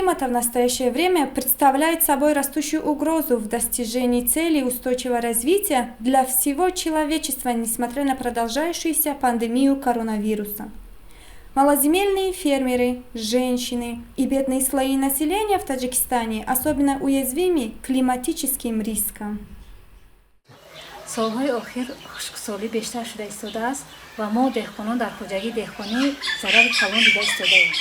климата в настоящее время представляет собой растущую угрозу в достижении целей устойчивого развития для всего человечества, несмотря на продолжающуюся пандемию коронавируса. Малоземельные фермеры, женщины и бедные слои населения в Таджикистане особенно уязвимы к климатическим рискам. солҳои охир хушксолӣ бештар шуда истодааст ва мо деҳқонон дар хоҷагӣ деҳқонӣ зарари калон дида истодаем.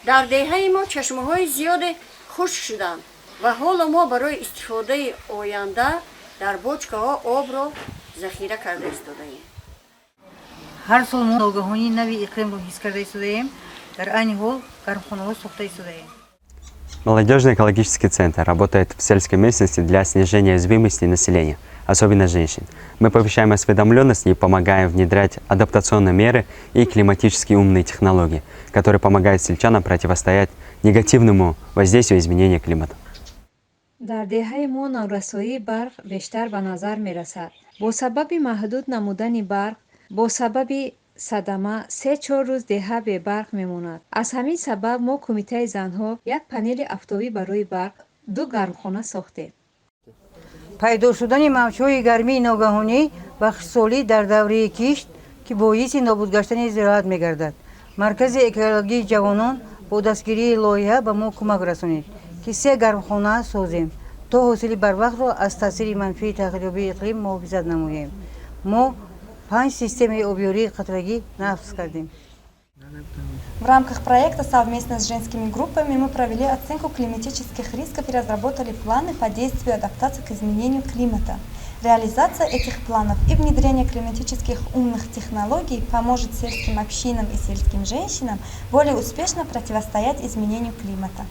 дар деҳаи мо чашмаҳои зиёде хушк шуданд ва ҳоло мо барои истифодаи оянда дар бочкаҳо обро захира карда истодаем. ҳар сол мо ногаҳонии нави иқлимро ҳис карда истодаем, дар айни ҳол гармхонаҳо сохта истодаем. Молодежный экологический центр работает в сельской местности для снижения уязвимости населения, особенно женщин. Мы повышаем осведомленность и помогаем внедрять адаптационные меры и климатически умные технологии, которые помогают сельчанам противостоять негативному воздействию изменения климата. дар деҳаи мо норасоии барқ бештар ба назар мерасад. Бо сабаби маҳдуд намудани барқ, бо сабаби садама 3-4 рӯз деҳа бебарқ мемонад. Аз ҳамин сабаб мо кумитаи занҳо як панели афтобӣ барои барқ, 2 гармхона сохтем. пайдо шудани мавҷҳои гармии ногаҳонӣ ва хушксолӣ дар давраи кишт ки боиси нобуд гаштани зироат мегардад. Маркази экологии ҷавонон бо дастгирии лоиҳа ба мо кӯмак расонид ки 3 гармхона созем то ҳосили барвақтро аз таъсири манфии тағйирёбии иқлим муҳофизат намоем. Мо 5 системаи обёрии қатрагӣ насб кардем. В рамках проекта совместно с женскими группами мы провели оценку климатических рисков и разработали планы по действию и адаптации к изменению климата. Реализация этих планов и внедрение климатических умных технологий поможет сельским общинам и сельским женщинам более успешно противостоять изменению климата.